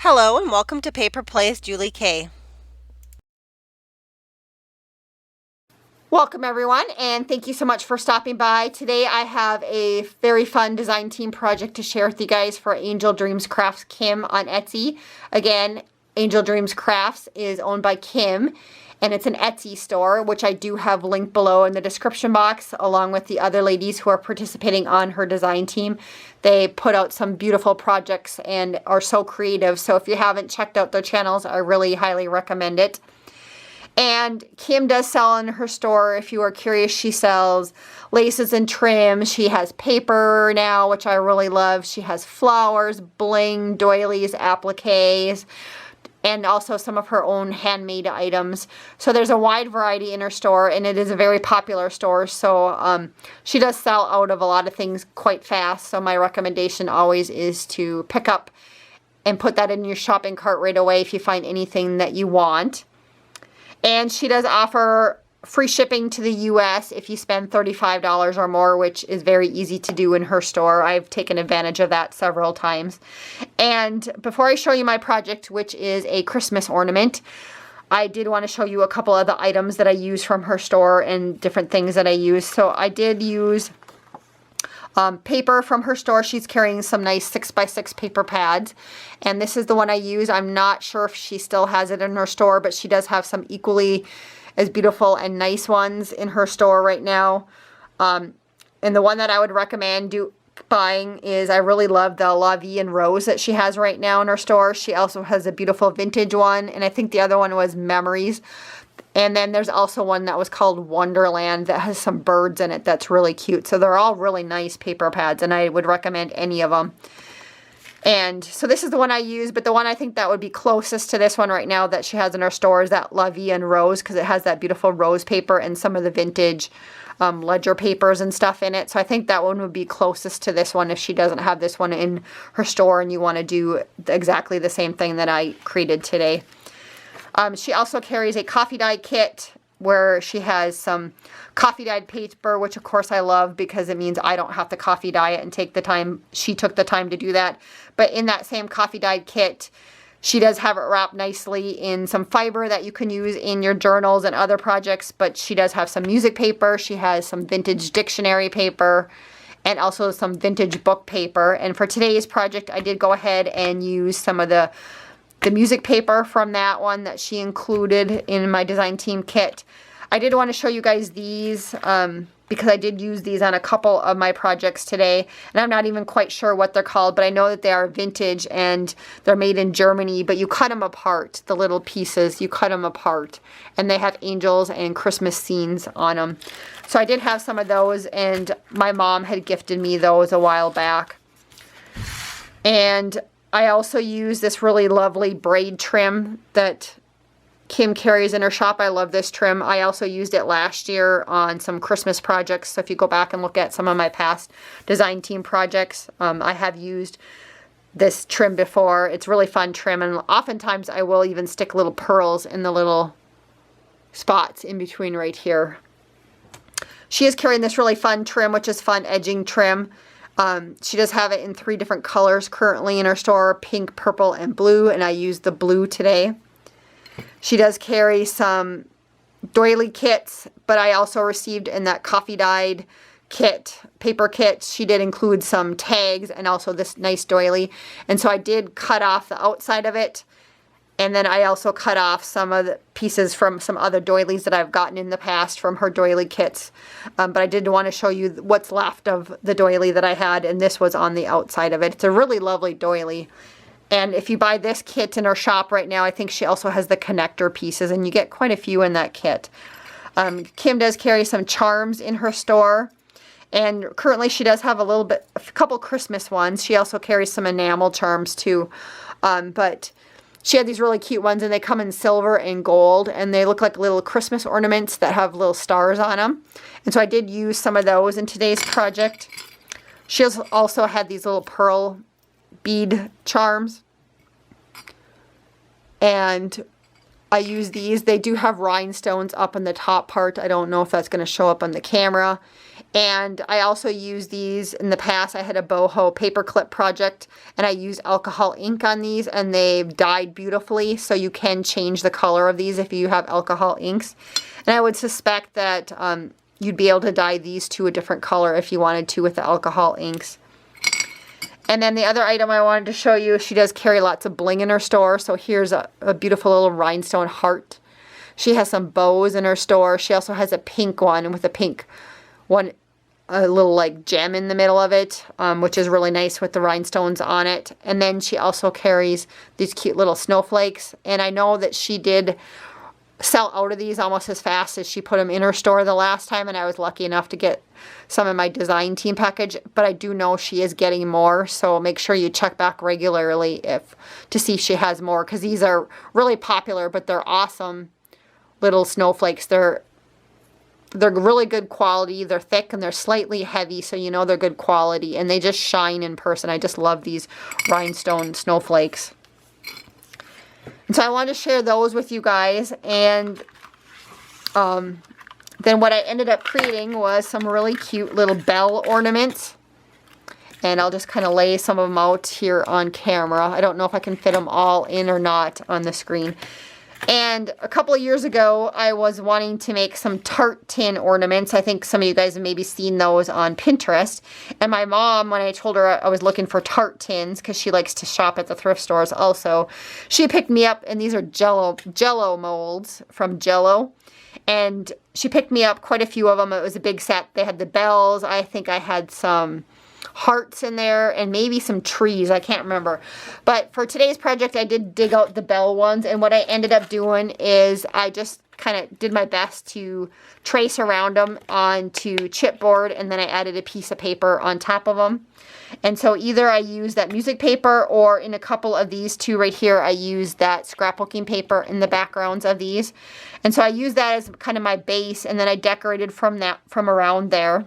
Hello and welcome to Paper Plays Julie K. Welcome everyone, and thank you so much for stopping by. Today I have a very fun design team project to share with you guys for AngeldreamCraftsKim on Etsy. Again, Angel Dreams Crafts is owned by Kim, and it's an Etsy store, which I do have linked below in the description box, along with the other ladies who are participating on her design team. They put out some beautiful projects and are so creative, so if you haven't checked out their channels, I really highly recommend it. And Kim does sell in her store. If you are curious, she sells laces and trim. She has paper now, which I really love. She has flowers, bling, doilies, appliques, and also some of her own handmade items. So there's a wide variety in her store, and it is a very popular store. So she does sell out of a lot of things quite fast. So my recommendation always is to pick up and put that in your shopping cart right away if you find anything that you want. And she does offer free shipping to the US if you spend $35 or more, which is very easy to do in her store. I've taken advantage of that several times. And before I show you my project, which is a Christmas ornament, I did want to show you a couple of the items that I use from her store and different things that I use. So I did use paper from her store. She's carrying some nice 6x6 paper pads, and this is the one I use. I'm not sure if she still has it in her store, but she does have some equally as beautiful and nice ones in her store right now. And the one that I would recommend buying is, I really love the La Vie en Rose that she has right now in her store. She also has a beautiful vintage one, and I think the other one was Memories. And then there's also one that was called Wonderland that has some birds in it that's really cute. So they're all really nice paper pads, and I would recommend any of them. And so this is the one I use, but the one I think that would be closest to this one right now that she has in her store is that La Vie en Rose, because it has that beautiful rose paper and some of the vintage ledger papers and stuff in it. So I think that one would be closest to this one if she doesn't have this one in her store and you want to do exactly the same thing that I created today. She also carries a coffee dye kit where she has some coffee dyed paper, which of course I love because it means I don't have to coffee dye it and take the time. She took the time to do that. But in that same coffee dyed kit, she does have it wrapped nicely in some fiber that you can use in your journals and other projects. But she does have some music paper. She has some vintage dictionary paper and also some vintage book paper. And for today's project, I did go ahead and use some of the music paper from that one that she included in my design team kit. I did want to show you guys these because I did use these on a couple of my projects today, and I'm not even quite sure what they're called, but I know that they are vintage and they're made in Germany, but you cut them apart, the little pieces, you cut them apart, and they have angels and Christmas scenes on them. So I did have some of those, and my mom had gifted me those a while back. And I also use this really lovely braid trim that Kim carries in her shop. I love this trim. I also used it last year on some Christmas projects. So if you go back and look at some of my past design team projects, I have used this trim before. It's really fun trim, and oftentimes I will even stick little pearls in the little spots in between right here. She is carrying this really fun trim, which is fun edging trim. She does have it in 3 different colors currently in her store, pink, purple, and blue, and I used the blue today. She does carry some doily kits, but I also received in that coffee dyed kit, paper kit, she did include some tags and also this nice doily. And so I did cut off the outside of it, and then I also cut off some of the pieces from some other doilies that I've gotten in the past from her doily kits. But I did want to show you what's left of the doily that I had, and this was on the outside of it. It's a really lovely doily. And if you buy this kit in her shop right now, I think she also has the connector pieces, and you get quite a few in that kit. Kim does carry some charms in her store, and currently she does have a couple Christmas ones. She also carries some enamel charms too, but she had these really cute ones, and they come in silver and gold, and they look like little Christmas ornaments that have little stars on them. And so I did use some of those in today's project. She also had these little pearl bead charms, and I use these. They do have rhinestones up in the top part. I don't know if that's going to show up on the camera. And I also use these in the past. I had a boho paper clip project and I used alcohol ink on these and they've dyed beautifully. So you can change the color of these if you have alcohol inks. And I would suspect that you'd be able to dye these to a different color if you wanted to with the alcohol inks. And then the other item I wanted to show you, she does carry lots of bling in her store. So here's a beautiful little rhinestone heart. She has some bows in her store. She also has a pink one with a pink one, a little like gem in the middle of it, which is really nice with the rhinestones on it. And then she also carries these cute little snowflakes. And I know that she did sell out of these almost as fast as she put them in her store the last time, and I was lucky enough to get some in my design team package, but I do know she is getting more, so make sure you check back regularly to see if she has more, because these are really popular, but they're awesome little snowflakes. They're really good quality. They're thick and they're slightly heavy, so you know they're good quality, and they just shine in person. I just love these rhinestone snowflakes. And so I wanted to share those with you guys, and then what I ended up creating was some really cute little bell ornaments. And I'll just kind of lay some of them out here on camera. I don't know if I can fit them all in or not on the screen. And a couple of years ago, I was wanting to make some Tart Tin Ornaments. I think some of you guys have maybe seen those on Pinterest. And my mom, when I told her I was looking for Tart Tins, because she likes to shop at the thrift stores also, she picked me up, and these are Jello molds from Jello. And she picked me up quite a few of them. It was a big set. They had the bells. I think I had some hearts in there and maybe some trees. I can't remember. But for today's project, I did dig out the bell ones. And what I ended up doing is I just kind of did my best to trace around them onto chipboard. And then I added a piece of paper on top of them. And so either I use that music paper, or in a couple of these two right here, I use that scrapbooking paper in the backgrounds of these. And so I use that as kind of my base, and then I decorated from around there.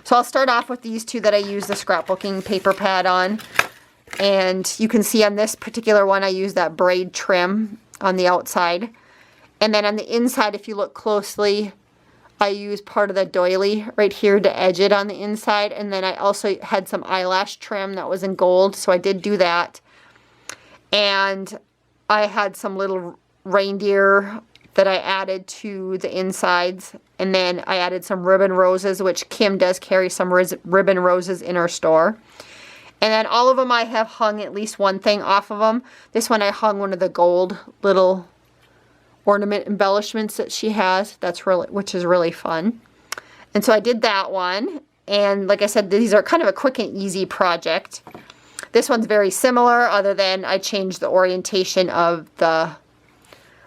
So I'll start off with these two that I use the scrapbooking paper pad on. And you can see on this particular one, I use that braid trim on the outside. And then on the inside, if you look closely, I use part of the doily right here to edge it on the inside. And then I also had some eyelash trim that was in gold, so I did do that. And I had some little reindeer that I added to the insides. And then I added some ribbon roses, which Kim does carry some ribbon roses in her store. And then all of them I have hung at least one thing off of them. This one I hung one of the gold little ornament embellishments that she has, which is really fun. And so I did that one, and like I said, these are kind of a quick and easy project. This one's very similar, other than I changed the orientation of the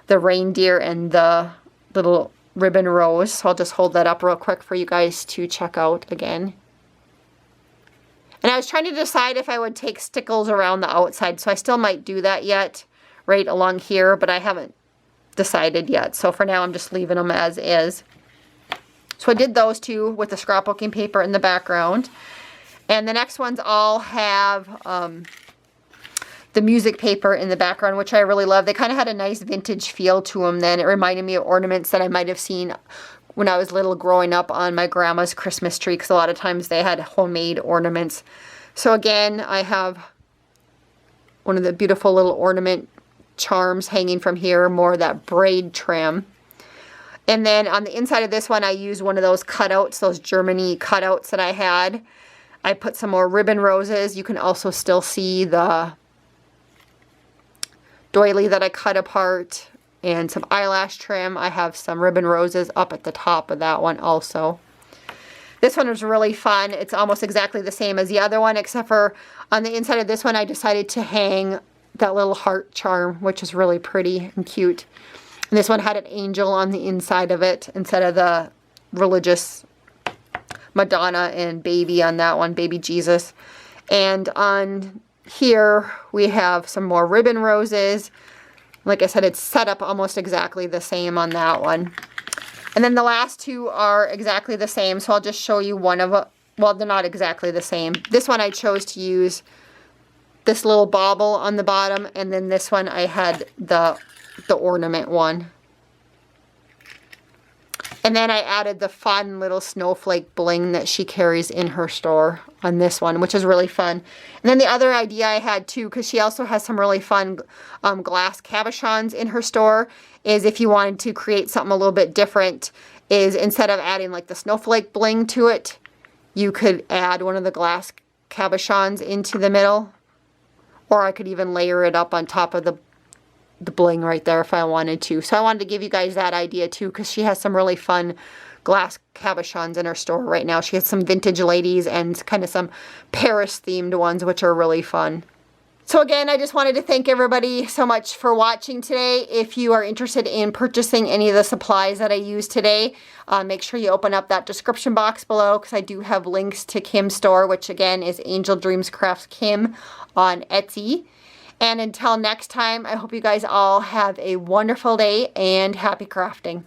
reindeer and the little ribbon rose. So I'll just hold that up real quick for you guys to check out again. And I was trying to decide if I would take stickles around the outside, so I still might do that yet right along here, but I haven't decided yet. So for now, I'm just leaving them as is. So I did those two with the scrapbooking paper in the background. And the next ones all have the music paper in the background, which I really love. They kind of had a nice vintage feel to them then. It reminded me of ornaments that I might have seen when I was little growing up on my grandma's Christmas tree, because a lot of times they had homemade ornaments. So again, I have one of the beautiful little ornament charms hanging from here, more of that braid trim. And then on the inside of this one, I used one of those cutouts, those Germany cutouts that I had. I put some more ribbon roses. You can also still see the doily that I cut apart, and some eyelash trim. I have some ribbon roses up at the top of that one also. This one was really fun. It's almost exactly the same as the other one, except for on the inside of this one, I decided to hang that little heart charm, which is really pretty and cute. And this one had an angel on the inside of it instead of the religious Madonna and baby on that one, baby Jesus. And on here we have some more ribbon roses. Like I said, it's set up almost exactly the same on that one. And then the last two are exactly the same, so I'll just show you one of them. Well, they're not exactly the same. This one I chose to use this little bauble on the bottom, and then this one I had the ornament one. And then I added the fun little snowflake bling that she carries in her store on this one, which is really fun. And then the other idea I had too, because she also has some really fun glass cabochons in her store, is if you wanted to create something a little bit different, is instead of adding like the snowflake bling to it, you could add one of the glass cabochons into the middle. Or I could even layer it up on top of the bling right there if I wanted to. So I wanted to give you guys that idea too, because she has some really fun glass cabochons in her store right now. She has some vintage ladies and kind of some Paris themed ones, which are really fun. So again, I just wanted to thank everybody so much for watching today. If you are interested in purchasing any of the supplies that I used today, make sure you open up that description box below, because I do have links to Kim's store, which again is AngeldreamCraftsKim on Etsy. And until next time, I hope you guys all have a wonderful day and happy crafting.